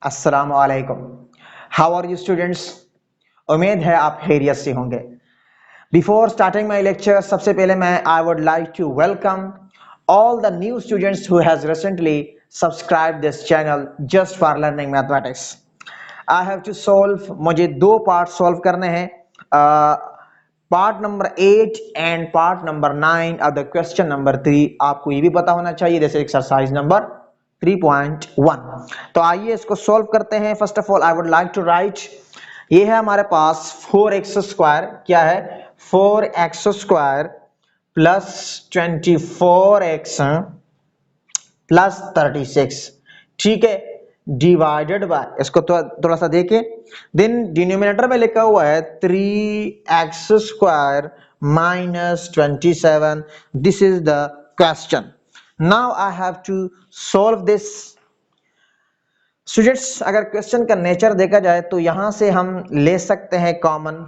अस्सलाम वालेकुम। How are you students? उम्मीद है आप खैरियत से होंगे। बिफोर स्टार्टिंग माय लेक्चर, सबसे पहले मैं I would like to welcome all the new students who has recently subscribed this channel just for learning mathematics. I have to solve, मुझे दो पार्ट सॉल्व करने हैं, part number 8 and part number 9 of the question number 3। आपको ये भी पता होना चाहिए जैसे एक्सरसाइज नंबर 3.1। तो आइए इसको सॉल्व करते हैं। First of all I would like to write, ये है हमारे पास 4x स्क्वायर, क्या है 4x square plus 24x plus 36, ठीक है, डिवाइडेड बाय, इसको थोड़ा सा देखें, देन डिनोमिनेटर में लिखा हुआ है 3x square minus 27। This is the question. Now I have to solve this. Students, अगर क्वेश्चन का नेचर देखा जाए तो यहां से हम ले सकते हैं कॉमन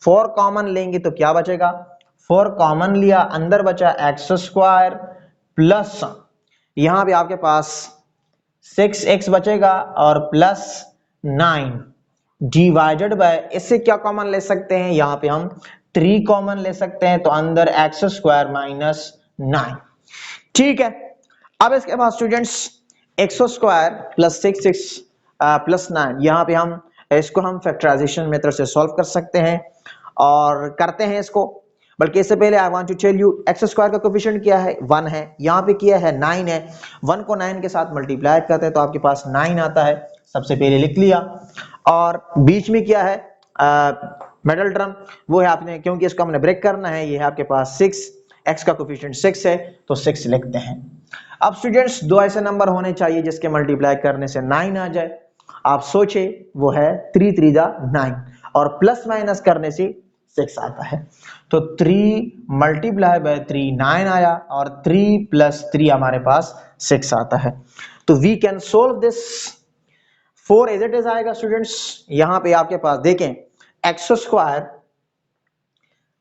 4 कॉमन लेंगे तो क्या बचेगा, 4 कॉमन लिया, अंदर बचा x स्क्वायर प्लस यहां पे आपके पास 6x बचेगा और प्लस 9 डिवाइडेड बाय, इससे क्या कॉमन ले सकते हैं, यहां पे हम 3 कॉमन ले सकते हैं तो अंदर x स्क्वायर माइनस 9, ठीक है। अब इसके बाद students x square plus 6x plus 9, यहाँ पे हम इसको हम फैक्टराइजेशन मेथड से सॉल्व कर सकते हैं और करते हैं इसको। बल्कि इससे पहले I want to tell you x square का कोफिशिएंट क्या है, 1 है, यहाँ पे किया है 9 है, 1 को 9 के साथ मल्टीप्लाई करते हैं तो आपके पास 9 आता है, सबसे पहले लिख लिया। और बीच में क्या है मिडल टर्म, वो है आपने, क्योंकि इसको हमने ब्रेक करना है, ये है आपके पास 6, x का कोफिशिएंट 6 है तो 6 लिखते हैं। अब स्टूडेंट्स दो ऐसे नंबर होने चाहिए जिसके मल्टीप्लाई करने से 9 आ जाए। आप सोचे, वो है 3 3 9 और प्लस माइनस करने से 6 आता है, तो 3 मल्टीप्लाई बाय 3 9 आया और 3 प्लस 3 हमारे पास 6 आता है। तो we can solve this. 4 as it is आएगा स्टूडेंट्स। यहां पे आपके पास देखें x स्क्वायर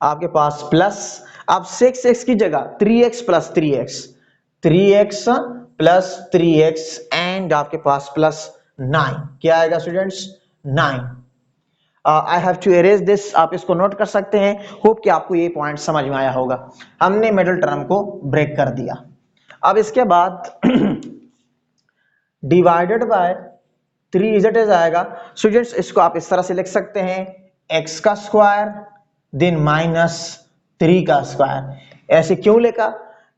आपके पास प्लस, अब 6x की जगह 3x plus 3x, 3x plus 3x and आपके पास प्लस 9, क्या आएगा students 9। I have to erase this, आप इसको नोट कर सकते हैं। होप कि आपको ये पॉइंट समझ में आया होगा। हमने मिडिल टर्म को ब्रेक कर दिया। अब इसके बाद divided by 3 is it is आएगा स्टूडेंट्स, इसको आप इस तरह से लिख सकते हैं x का स्क्वायर देन माइनस 3 का स्क्वायर। ऐसे क्यों लिखा,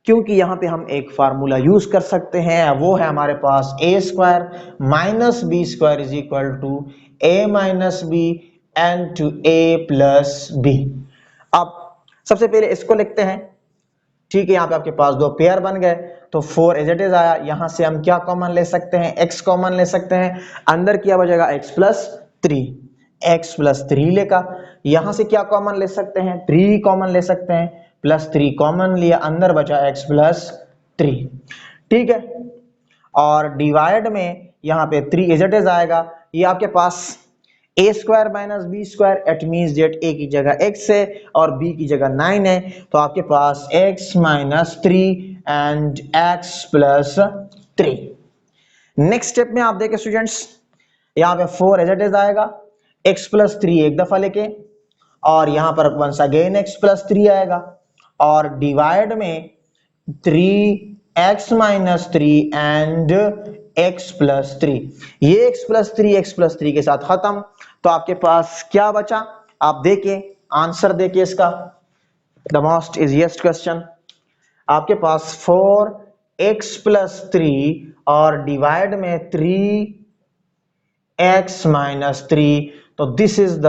क्योंकि यहां पे हम एक फार्मूला यूज कर सकते हैं, वो है हमारे पास a square minus B square is equal to a minus B and to a plus B. अब सबसे पहले इसको लिखते हैं, ठीक है, यहाँ पे आपके पास दो पेयर बन गए तो 4 एज इट इज आया। यहां से हम क्या कॉमन ले सकते हैं, x कॉमन ले सकते हैं, अंदर क्या बचेगा x प्लस 3, x प्लस 3 लेगा। यहां से क्या कॉमन ले सकते हैं, 3 कॉमन ले सकते हैं, प्लस 3 कॉमन लिया, अंदर बचा x प्लस 3, ठीक है। और डिवाइड में यहाँ पे 3 इज इट इज आएगा, ये आपके पास a square minus B square, it means that a की जगह x है और b की जगह 9 है, तो आपके पास x minus 3 and x plus 3। Next step में आप देखें स्टूडेंट्स, यहाँ पे 4 एज इट इज आएगा, x प्लस 3 एक दफा लेके और यहाँ पर वंस अगेन x प्लस 3 आएगा और डिवाइड में 3x minus 3 and x plus 3, ये x प्लस 3 के साथ खत्म, तो आपके पास क्या बचा, आप देखें आंसर देखिए इसका, द मोस्ट इजीएस्ट क्वेश्चन, आपके पास 4x प्लस 3 और डिवाइड में 3x माइनस 3, तो this is the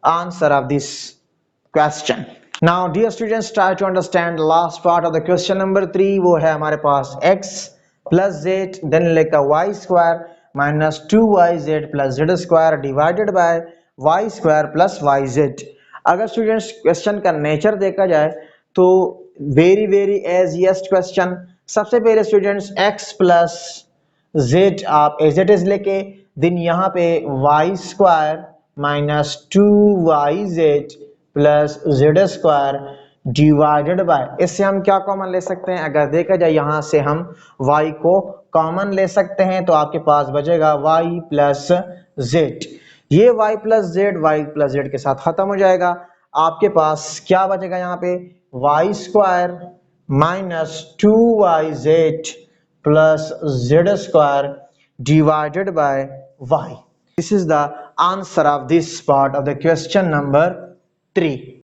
answer of this question. Now dear students, try to understand the last part of the question number 3, वो है हमारे पास x plus z, then लिखा y square minus 2yz plus z square divided by y square plus yz। अगर students question का nature देखा जाए तो very easiest question. सबसे पहले स्टूडेंट्स x plus z आप as it is लेके, दिन यहाँ पे y square minus 2yz plus Z square divided by, इससे हम क्या कॉमन ले सकते हैं, अगर देखा जाए यहां से हम y को कॉमन ले सकते हैं तो आपके पास बचेगा y प्लस जेड। ये y प्लस जेड के साथ खत्म हो जाएगा। आपके पास क्या बचेगा यहाँ पे y square minus 2yz plus Z square divided by y. This is the answer of this part of the question number 3.